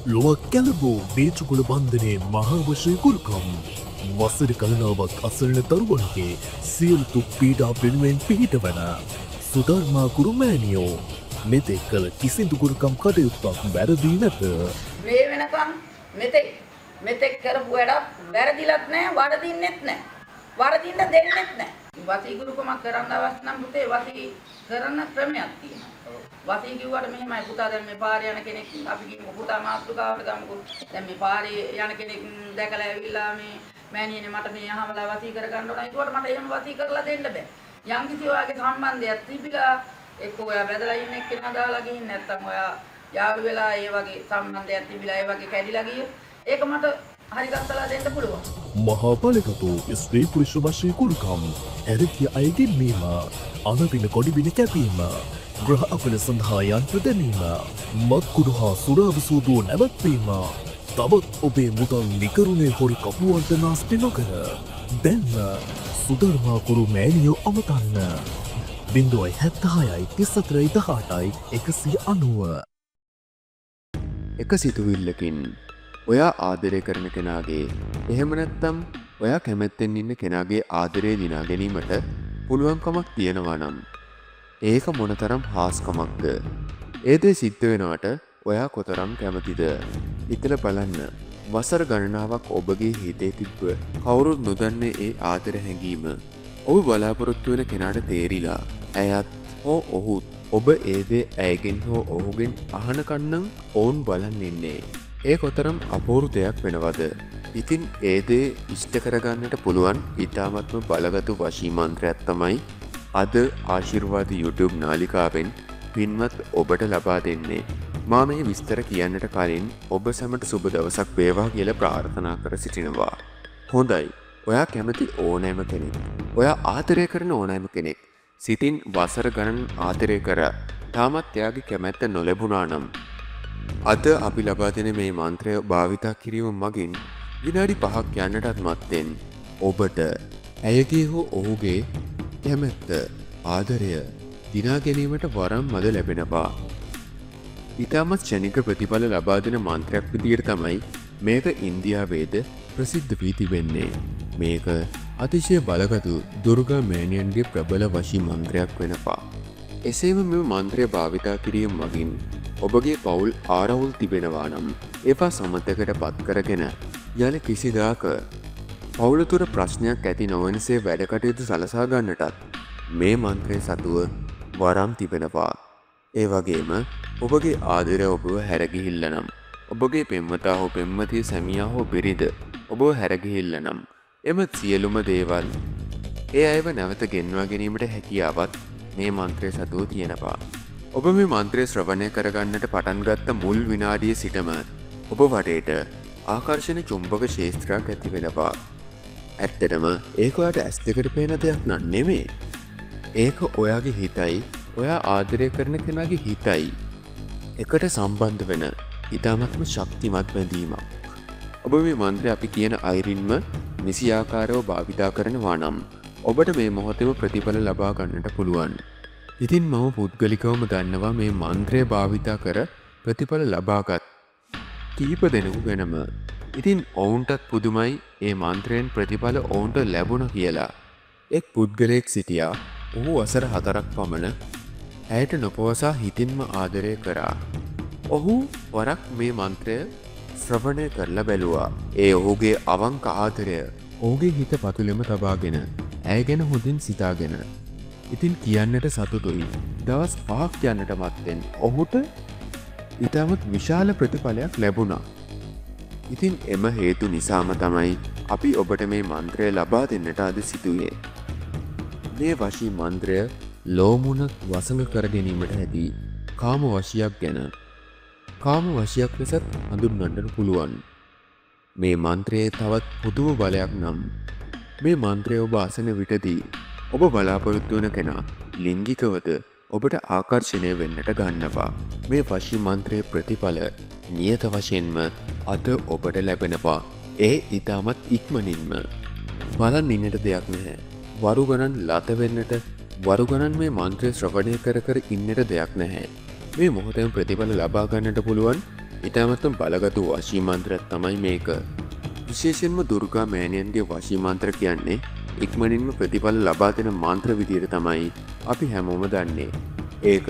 ලොවක් කැලබෝ බේචුකුල බන්ධනයේ මහාවශය කුල්කම්. වසර කලනාවක් අසරණ තරුවන්ගේ සියලුතු පීඩා වෙනුවෙන් පිහිට වන සුධර්මාකුරු මෑනියෝ මෙතෙක් කළ කිසිදු ගුරුකම් කටයුත්තක් වැරදී නැත. මේ වෙනකම් මෙතෙක් කරපු වැඩක් වැරදිලත් නැහැ වරදින්නෙත් නැහැ. වරදින්න දෙන්නෙත් නැහැ. වසී ගුරුකමක් කරන්න අවශ්‍ය නම් පුතේ වසී කරන ක්‍රමයක් තියෙනවා. වසී කිව්වට මෙහෙමයි පුතා දැන් මේ පාරේ යන කෙනෙක් අපි කිව්ව පුතා මාතෘකාවට ගමුකෝ. දැන් මේ පාරේ යන කෙනෙක් දැකලා ඇවිල්ලා මේ මෑණියනේ මට මේ අහමලා වසී කරගන්න ඕන. ඒකට මට එහෙම වසී කරලා දෙන්න බෑ. යම්කිසි ඔයාගේ සම්බන්ධයක් තිබිලා එක්ක ඔයා බැදලා ඉන්න එක්කෙනා දාලා ගිහින් නැත්තම් ඔයා යාළු වෙලා ඒ වගේ සම්බන්ධයක් තිබිලා ඒ වගේ කැඩිලා ගියොත් ඒක මට හරි ගස්සලා දෙන්න පුළුවන්. මහා බලගතු ස්ත්‍රී පුරුෂ වශයෙන් කුළුකම් ඇරකිය අයගේ මේම අනවින කොඩිබින කැපීම ග්‍රහ අපල සඳහා යන්ත්‍ර දැමීම මත්කුඩු හා සුරාව සූදුව නැවැත්වීම තවත් ඔබේ මුදල් නිකරුණේ හොරි කපුවන්ට නාස්ති නොකර දැන්ම සුධර්මාකුරු මෑණියෝ අමතන්න 076යි 3418යි 190 එක සිතුවිල්ලකින් ඔයා ආදරය කරන කෙනාගේ එහෙම නැත්නම් ඔයා කැමැත්තෙන් ඉන්න කෙනාගේ ආදරය දිනා ගැනීමට පුළුවන්කමක් තියෙනවා නම් ඒක මොනතරම් හාස්කමක්ද? ඒ දේ සිද්ධ වෙනවට ඔයා කොතරම් කැමතිද? හිතලා බලන්න. වසර ගණනාවක් ඔබගේ හිතේ තිබ්බ කවුරුත් නොදන්නේ ඒ ආදර හැඟීම ඔබ බලාපොරොත්තු වෙන කෙනාට තේරිලා ඇයත් හෝ ඔහුත් ඔබ ඒ දේ ඇයගෙන් හෝ ඔහුගෙන් අහනකන්නම් ඔවුන් බලන් ඉන්නේ. ඒ කොතරම් අපූර්ව දෙයක් වෙනවද? ඉතින් ඒ දේ ඉෂ්ට කරගන්නට පුළුවන් ඊටාත්ම බලගතු වශී මන්ත්‍රයක් තමයි අද ආශිර්වාද YouTube නාලිකාවෙන් පින්වත් ඔබට ලබා දෙන්නේ. මා මේ විස්තර කියන්නට කලින් ඔබ සැමට සුබ දවසක් වේවා කියලා ප්‍රාර්ථනා කර සිටිනවා. හොඳයි. ඔයා කැමති ඕනෑම කෙනෙක්, ඔයා ආදරය කරන ඕනෑම කෙනෙක් සිතින් වසර ගණන් ආදරය කර තාමත් එයාගේ කැමැත්ත නොලැබුණා නම් අද අපි ලබා දෙන මේ මන්ත්‍රය භාවිතා කිරීම මගින් විනාඩි 5ක් යන්නටත් මත්තෙන් ඔබට ඇයගේ හෝ ඔහුගේ කැමැත්ත ආදරය දිනා ගැනීමට වරම් මද ලැබෙනවා. ඉතාමත් ක්ෂණික ප්‍රතිඵල ලබා දෙන මන්ත්‍රයක් විදියට තමයි මේක ඉන්දියාවේද ප්‍රසිද්ධ වී තිබෙන්නේ. මේක අතිශය බලගතු දුර්ගා මෑණියන්ගේ ප්‍රබල වශී මන්ත්‍රයක් වෙනවා. එසේම මෙම මන්ත්‍රය භාවිතා කිරීම මගින් ඔබගේ පවුල් ආරවුල් තිබෙනවා නම් ඒවා සමතකට පත් කරගෙන යන කිසිදාක පවුල තුර ප්‍රශ්නයක් ඇති නොවනසේ වැඩ කටයුතු සලසා ගන්නටත් මේ මන්ත්‍රය සතුව වරම් තිබෙනවා. ඒ වගේම ඔබගේ ආදරය ඔබව හැරගිහිල්ල නම් ඔබගේ පෙම්වතා හෝ පෙම්වතිය සැමියා හෝ බිරිඳ ඔබව හැරගිහිල්ල නම් එම සියලුම දේවල් ඒ අයව නැවත ගෙන්වා ගැනීමට හැකියාවත් මේ මන්ත්‍රය සතුව තියෙනවා. ඔබ මේ මන්ත්‍රය ශ්‍රවණය කරගන්නට පටන්ගත්ත මුල් විනාඩිය සිටම ඔබ වටේට ආකර්ශණ චුම්බක ශේෂත්‍රයක් ඇති වෙනවා. ඇත්තටම ඒක ඔයාට ඇස් දෙකට පේන දෙයක් නම් නෙමේ. ඒක ඔයාගේ හිතයි ඔයා ආදරය කරන කෙනාගේ හිතයි එකට සම්බන්ධ වෙන ඉතාමත්ම ශක්තිමත් බැඳීමක්. ඔබ මේ මන්ත්‍රය අපි කියන අයරින්ම නිසි ආකාරව භාවිතා කරනවා නම් ඔබට මේ මොහොතේම ප්‍රතිඵල ලබා ගන්නට පුළුවන්. ඉතින් මම පුද්ගලිකවම දන්නවා මේ මන්ත්‍රය භාවිතා කර ප්‍රතිඵල ලබාගත් කීප දෙනෙකු ගැනම. ඉතින් ඔවුන්ටත් පුදුමයි ඒ මන්ත්‍රයෙන් ප්‍රතිඵල ඔවුන්ට ලැබුණ කියලා. එක් පුද්ගලයෙක් සිටියා. ඔහු වසර 4ක් පමණ ඇයට නොපවසා හිතින්ම ආදරය කරා. ඔහු වරක් මේ මන්ත්‍රය ශ්‍රවණය කරලා බැලුවා. ඒ ඔහුගේ අවංක ආදරය ඔහුගේ හිත පතුලෙම තබාගෙන ඇය ගැන හොඳින් සිතාගෙන. ඉතින් කියන්නට සතුටුයි. දවස් 5ක් යන්නට මත්තෙන් ඔහුට ඉතාමත් විශාල ප්‍රතිඵලයක් ලැබුණා. ඉතින් එම හේතු නිසාම තමයි අපි ඔබට මේ මන්ත්‍රය ලබා දෙන්නට අද සිදුවේ. මේ වශී මන්ත්‍රය ලෝමුණක් වසඟ කර ගැනීමට ඇති කාම වශයක් ගැන කාම වශයක් ලෙසත් හඳුන්වන්නට පුළුවන්. මේ මන්ත්‍රයේ තවත් පුදුම බලයක් නම් මේ මන්ත්‍රය ඔබ අසන විටදී ඔබ බලාපොරොත්තු වන කෙනා ලිංගිකවද ඔබට ආකර්ෂණය වෙන්නට ගන්නවා. මේ වශී මන්ත්‍රයේ ප්‍රතිඵල නියත වශයෙන්ම අද ඔබට ලැබෙනවා. ඒ ඉතාමත් ඉක්මනින්ම. බලන් ඉන්නට දෙයක් නැහැ. වරු ගණන් ලත වෙන්නට වරු ගණන් මේ මන්ත්‍රය ශ්‍රවණය කර කර ඉන්නට දෙයක් නැහැ. මේ මොහොතේම ප්‍රතිඵල ලබා ගන්නට පුළුවන් ඉතාමත්ම බලගත වශී මන්ත්‍රයක් තමයි මේක. විශේෂයෙන්ම දුර්ගා මෑණියන්ගේ වශී මන්ත්‍ර කියන්නේ ඉක්මනින්ම ප්‍රතිඵල ලබා දෙන මන්ත්‍ර විදියට තමයි අපි හැමෝම දන්නේ. ඒක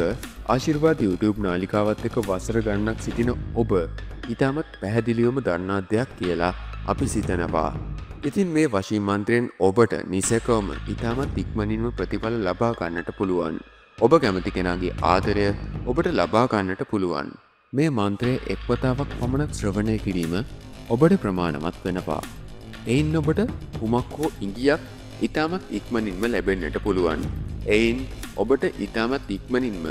ආශිර්වාද YouTube නාලිකාවත් එක්ක වසර ගණනක් සිටින ඔබ ඉතාමත් පැහැදිලිවම දන්නා දෙයක් කියලා අපි සිතනවා. ඉතින් මේ වශී මන්ත්‍රයෙන් ඔබට නිසැකවම ඉතාමත් ඉක්මනින්ම ප්‍රතිඵල ලබා ගන්නට පුළුවන්. ඔබ කැමති කෙනාගේ ආදරය ඔබට ලබා ගන්නට පුළුවන්. මේ මන්ත්‍රය එක් වතාවක් පමණක් ශ්‍රවණය කිරීම ඔබට ප්‍රමාණවත් වෙනවා. එයින් ඔබට කුමක් හෝ ඉඟියක් ඉතාමත් ඉක්මනින්ම ලැබෙන්නට පුළුවන්. එයින් ඔබට ඉතාමත් ඉක්මනින්ම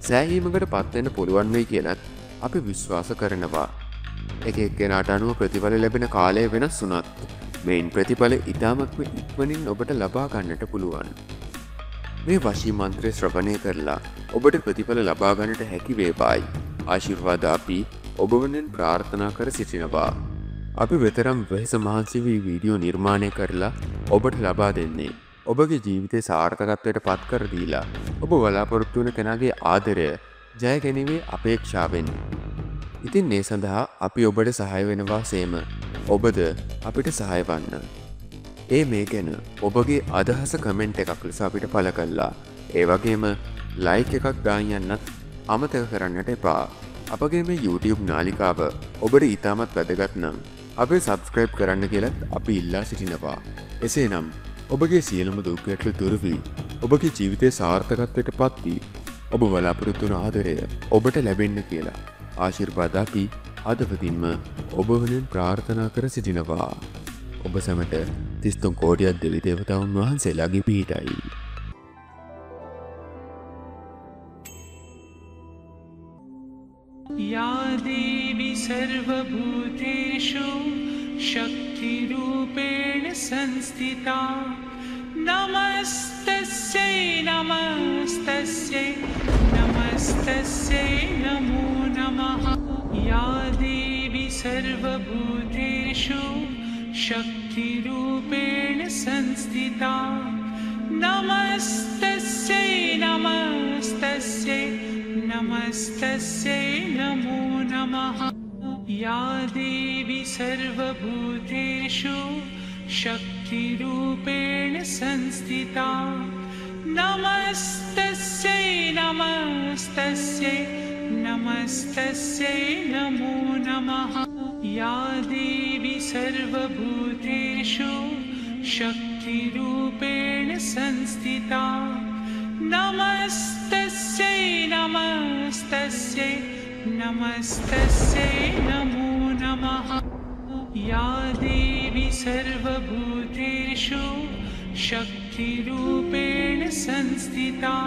සෑහීමකට පත්වෙන්න පුළුවන් වෙයි කියලත් අපි විශ්වාස කරනවා. එක එක්කෙනාට අනුව ප්‍රතිඵල ලැබෙන කාලය වෙනස් වුණත් මෙයින් ප්‍රතිඵල ඉතාමත්ම ඉක්මනින් ඔබට ලබා ගන්නට පුළුවන්. මේ වශී මන්ත්‍රය ශ්‍රවණය කරලා ඔබට ප්‍රතිඵල ලබා ගන්නට හැකි වේවායි ආශිර්වාද අපි ඔබ වෙනුවෙන් ප්‍රාර්ථනා කර සිටිනවා. අපි වෙතරම් වෙහෙස මහන්සි වී වීඩියෝ නිර්මාණය කරලා ඔබට ලබා දෙන්නේ ඔබගේ ජීවිතය සාර්ථකත්වයට පත් කර දීලා ඔබ බලාපොරොත්තු වන කෙනාගේ ආදරය ජය ගැනීමේ අපේක්ෂාවෙන්. ඉතින් මේ සඳහා අපි ඔබට සහාය වෙනවා සේම ඔබද අපිට සහාය වන්න. මේ ගැන ඔබගේ අදහස කමෙන්ට් එකක් ලෙස අපිට පළ කළා. ඒ වගේම ලයික් එකක් දාන්න යන්නත් අමතක කරන්නට එපා. අපගේ මේ YouTube නාලිකාව ඔබට ඉතාමත් වැදගත් නම් අපේ සබ්ස්ක්‍රයිබ් කරන්න කියලත් අපි ඉල්ලා සිටිනවා. එසේනම් ඔබගේ සියලුම දුක් ගැටලු දුරු වී ඔබගේ ජීවිතයේ සාර්ථකත්වයට පත් වී ඔබ බලාපොරොත්තු වන ආදරය ඔබට ලැබෙන්න කියලා ආශිර්වාද අපි අදවතින්ම ඔබ වෙනුවෙන් ප්‍රාර්ථනා කර සිටිනවා. ඔබ සැමට 33 කෝටියක් දෙවි දේවතාවුන් වහන්සේලාගේ පිහිටයි. या देवी सर्वभूतेषु शक्तिरूपेण संस्थिता नमस्तस्यै नमस्तस्यै नमस्तस्यै नमो नमः. या देवी सर्वभूतेषु शक्तिरूपेण संस्थिता नमस्तस्यै नमस्तस्यै नमस्तस्यै नमो नमः. या देवी सर्वभूतेषु शक्तिरूपेण संस्थिता नमस्तस्यै नमस्तस्यै नमस्तस्यै नमो नमः. या देवी सर्वभूतेषु शक्तिरूपेण संस्थिता नमस्तस्यै नमस्तस्यै नमस्तस्यै नमो नमः. या देवी सर्वभूतेषु शक्तिरूपेण संस्थिता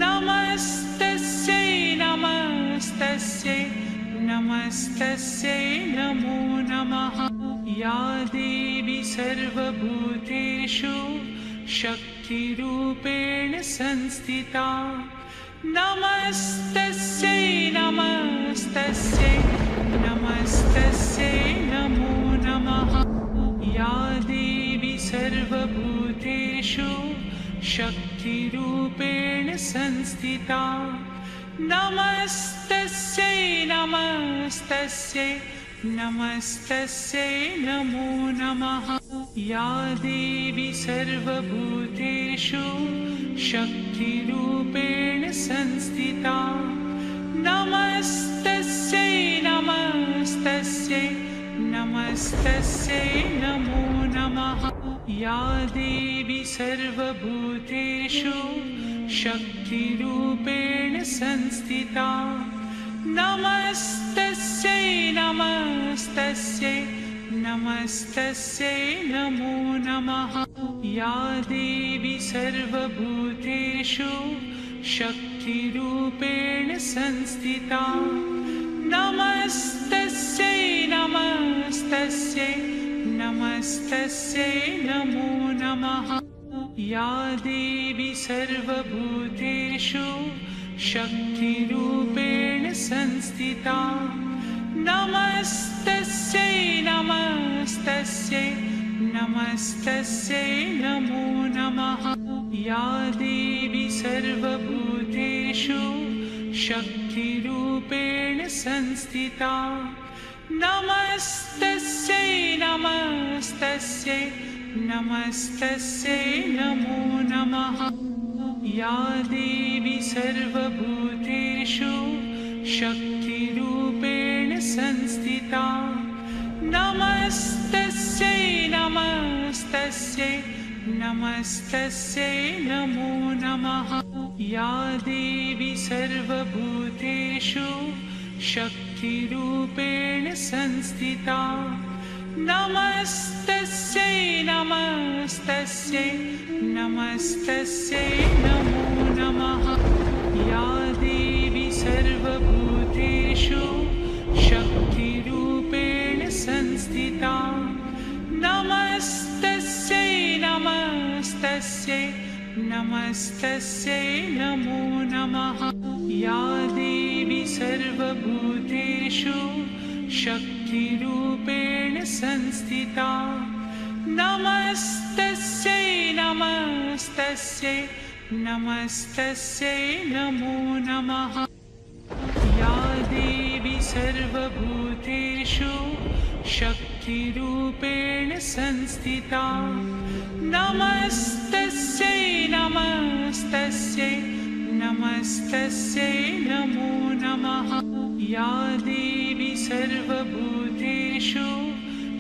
नमस्तस्यै नमस्तस्यै नमस्तस्यै नमो नमः. या देवी सर्वभूतेषु शक्तिरूपेण संस्थिता नमस्तस्यै नमस्तस्यै नमस्तस्यै नमो नमः. या देवी सर्वभूतेषु शक्तिरूपेण संस्थिता नमस्तस्यै नमस्तस्यै नमस्तस्यै नमो नमः. या देवी सर्वभूतेषु शक्तिरूपेण संस्थिता नमस्तस्यै नमस्तस्यै नमस्तस्यै नमो नमः. या देवी सर्वभूतेषु शक्तिरूपेण संस्थिता नमस्तस्यै नमस्तस्यै नमस्तस्यै नमो नमः. या देवी सर्वभूतेषु शक्तिरूपेण संस्थिता नमस्तस्यै नमस्तस्यै नमस्तस्यै नमो नमः. या देवी सर्वभूतेषु शक्तिरूपेण संस्थिता नमस्तस्यै नमस्तस्यै नमस्तस्यै नमो नमः. या देवी सर्वभूतेषु शक्तिरूपेण शक्तिरूपेण संस्थिता नमस्तस्यै नमस्तस्यै नमस्तस्यै नमो नमः या देवी सर्वभूतेषु शक्तिरूपेण संस्थिता नमस्तस्यै नमस्तस्यै नमस्तस्यै नमो नमः या देवी सर्वभूतेषु शक्तिरूपेण संस्थिता नमस्तस्यै नमस्तस्यै नमस्तस्यै नमो नमः या देवी सर्वभूतेषु शक्तिरूपेण संस्थिता नमस्तस्यै नमस्तस्यै नमस्तस्यै नमो नमः या देवी सर्वभूतेषु शक्तिरूपेण संस्थिता नमस्तस्यै नमस्तस्यै नमस्तस्यै नमो नमः या देवी सर्वभूतेषु शक्तिरूपेण संस्थिता नमस्तस्यै नमस्तस्यै नमस्तस्यै नमो नमः या देवी सर्वभूतेषु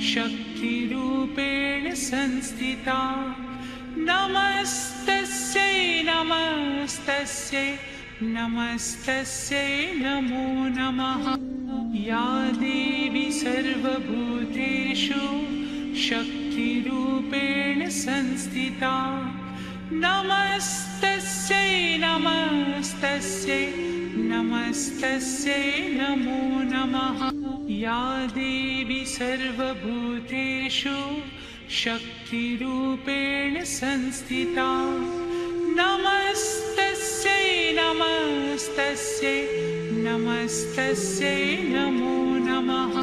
शक्तिरूपेण संस्थिता नमस्तस्यै नमस्तस्यै नमस्तस्यै नमो नमः या देवी सर्वभूतेषु शक्तिरूपेण संस्थिता नमस्तस्यै नमस्तस्यै नमस्तस्यै नमो नमः या देवी सर्वभूतेषु शक्तिरूपेण संस्थिता नमस्तस्यै नमस्तस्यै नमस्तस्यै नमो नमः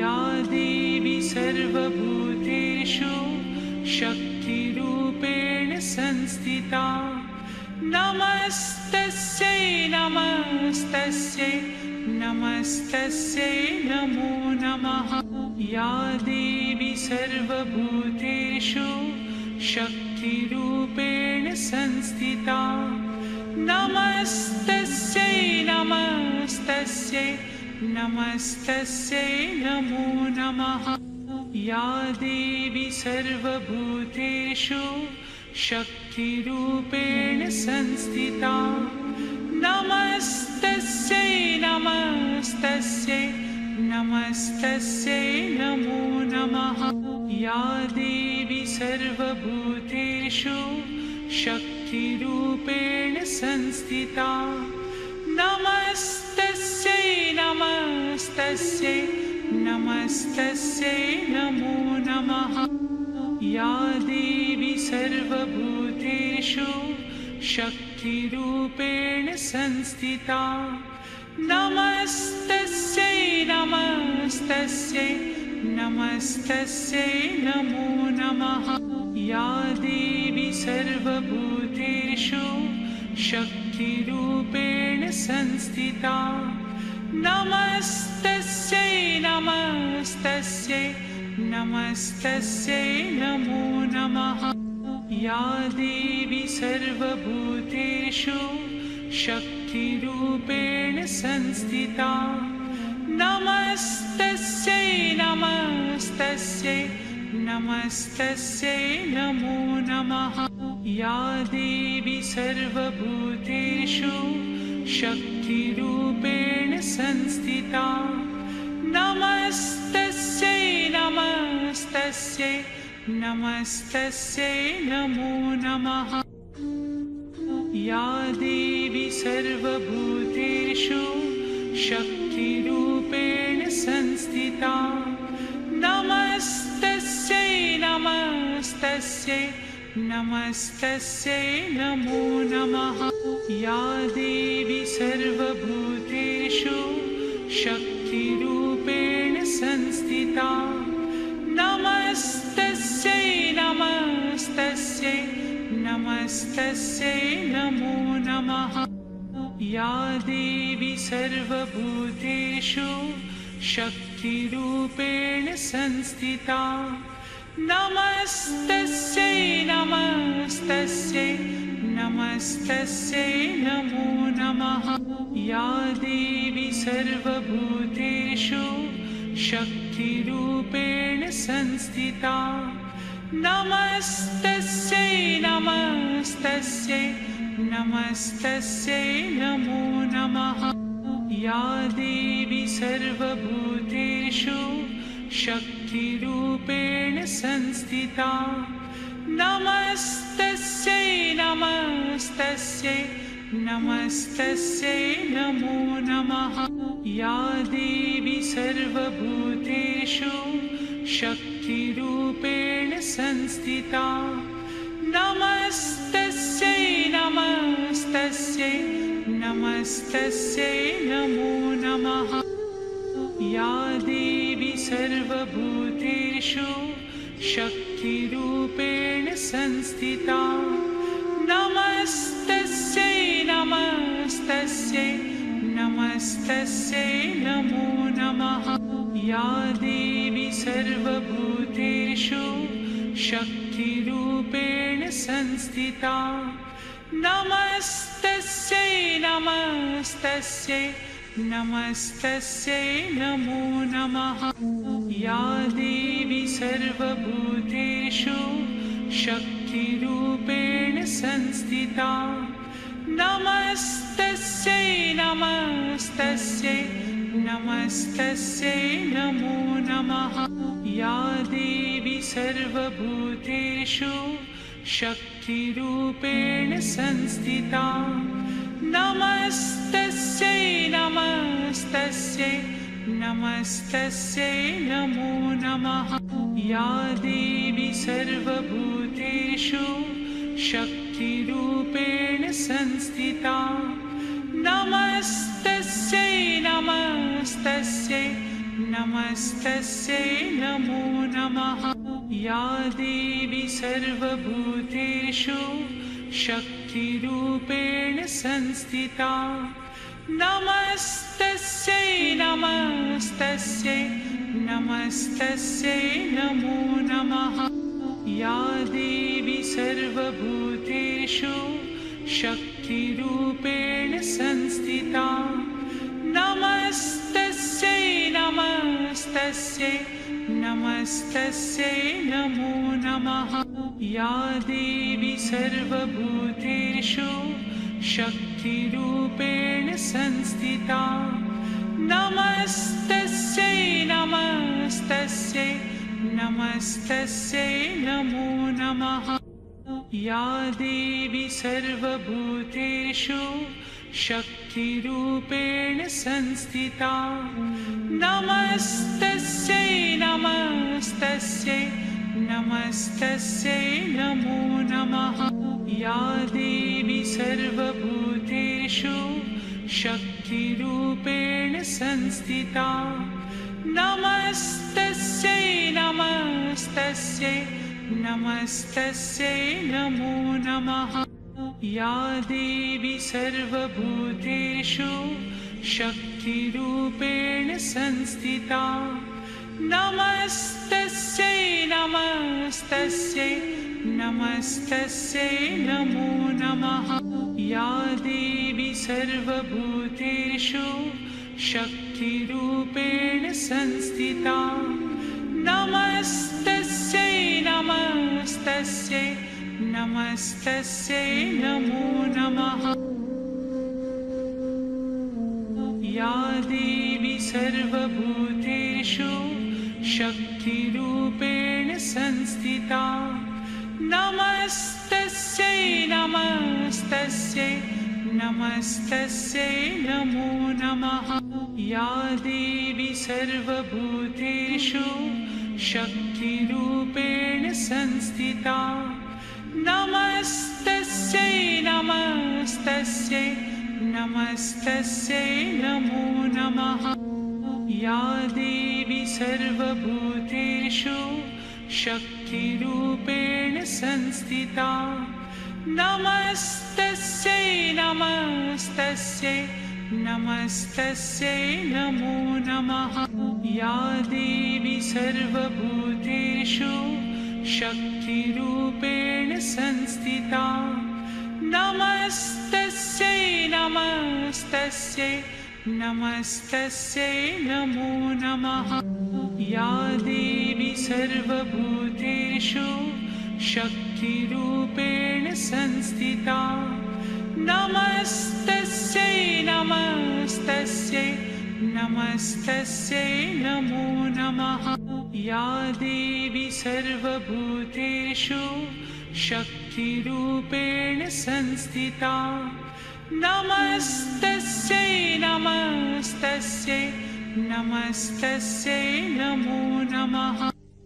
या देवी सर्वभूतेषु शक्तिरूपेण संस्थिता नमस्तस्यै नमस्तस्यै नमस्तस्यै नमो नमः या देवी सर्वभूतेषु शक्तिरूपेण संस्थिता नमस्तस्यै नमस्तस्यै नमस्तस्यै नमो नमः या देवी सर्वभूतेषु शक्तिरूपेण संस्थिता नमस्तस्यै नमस्तस्यै नमस्तस्यै नमो नमः या देवी सर्वभूतेषु शक्तिरूपेण संस्थिता नमस्तस्यै नमस्तस्यै नमस्तस्यै नमो नमः या देवी सर्वभूतेषु शक्तिरूपेण संस्थिता नमस्तस्यै नमस्तस्यै नमस्तस्यै नमो नमः या देवी सर्वभूतेषु शक्तिरूपेण संस्थिता नमस्तस्यै नमस्तस्यै नमस्तस्यै नमो नमः या देवी सर्वभूतेषु शक्तिरूपेण संस्थिता नमस्तस्यै नमस्तस्यै नमस्तस्यै नमो नमः या देवी सर्वभूतेषु शक्तिरूपेण संस्थिता नमस्तस्यै नमस्तस्यै नमस्तस्यै नमो नमः या देवी सर्वभूतेषु शक्तिरूपेण संस्थिता नमस्तस्यै नमस्तस्यै नमस्तस्यै नमो नमः या देवी सर्वभूतेषु शक्तिरूपेण संस्थिता नमस्तस्यै नमस्तस्यै नमस्तस्यै नमो नमः या देवी सर्वभूतेषु शक्तिरूपेण संस्थिता नमस्तस्यै नमस्तस्यै नमस्तस्यै नमो नमः या देवी सर्वभूतेषु शक्तिरूपेण संस्थिता नमस्तस्यै नमस्तस्यै नमस्तस्यै नमो नमः या देवी सर्वभूतेषु शक्तिरूपेण संस्थिता नमस्तस्यै नमस्तस्यै नमस्तस्यै नमो नमः या देवी सर्वभूतेषु शक्तिरूपेण संस्थिता नमस्तस्यै नमस्तस्यै नमस्तस्यै नमो नमः या देवी सर्वभूतेषु शक्तिरूपेण संस्थिता नमस्तस्यै नमस्तस्यै नमस्तस्यै नमो नमः या देवी सर्वभूतेषु शक्तिरूपेण संस्थिता नमस्तस्यै नमस्तस्यै नमस्तस्यै नमो नमः या देवी सर्वभूतेषु शक्तिरूपेण संस्थिता नमस्तस्यै नमस्तस्यै नमस्तस्यै नमो नमः या देवी सर्वभूतेषु शक्तिरूपेण संस्थिता नमस्तस्यै नमस्तस्यै नमस्तस्यै नमो नमः या देवी सर्वभूतेषु शक्तिरूपेण संस्थिता नमस्तस्यै नमस्तस्यै नमस्तस्यै नमो नमः या देवी सर्वभूतेषु शक्तिरूपेण संस्थिता नमस्तस्यै नमस्तस्यै नमस्तस्यै नमो नमः या देवी सर्वभूतेषु शक्तिरूपेण संस्थिता नमस्तस्यै नमस्तस्यै नमस्तस्यै नमो नमः या देवी सर्वभूतेषु शक्तिरूपेण संस्थिता नमस्तस्यै नमस्तस्यै नमस्तस्यै नमो नमः या देवी सर्वभूतेषु शक्तिरूपेण संस्थिता नमस्तस्यै नमस्तस्यै नमस्तस्यै नमो नमः या देवी सर्वभूतेषु शक्तिरूपेण संस्थिता नमस्तस्यै नमस्तस्यै नमस्तस्यै नमो नमः या देवी सर्वभूतेषु शक्तिरूपेण संस्थिता नमस्तस्यै नमस्तस्यै नमस्तस्यै नमो नमः या देवी सर्वभूतेषु शक्तिरूपेण संस्थिता नमस्तस्यै नमस्तस्यै नमस्तस्यै नमो नमः या देवी सर्वभूतेषु शक्तिरूपेण संस्थिता नमस्तस्यै नमस्तस्यै नमस्तस्यै नमो नमः या देवी सर्वभूतेषु शक्तिरूपेण संस्थिता नमस्तस्यै नमस्तस्यै नमस्तस्यै नमो नमः या देवी सर्वभूतेषु शक्तिरूपेण संस्थिता नमस्तस्यै नमस्तस्यै नमस्तस्यै नमस्तस्यै नमो नमः या देवी सर्वभूतेषु शक्तिरूपेण संस्थिता नमस्तस्यै नमस्तस्यै नमस्तस्यै नमो नमः या देवी सर्वभूतेषु शक्तिरूपेण संस्थिता नमस्तस्यै नमस्तस्यै नमस्तस्यै नमो नमः या देवी सर्वभूतेषु शक्तिरूपेण संस्थिता नमस्तस्यै नमस्तस्यै नमस्तस्यै नमो नमः।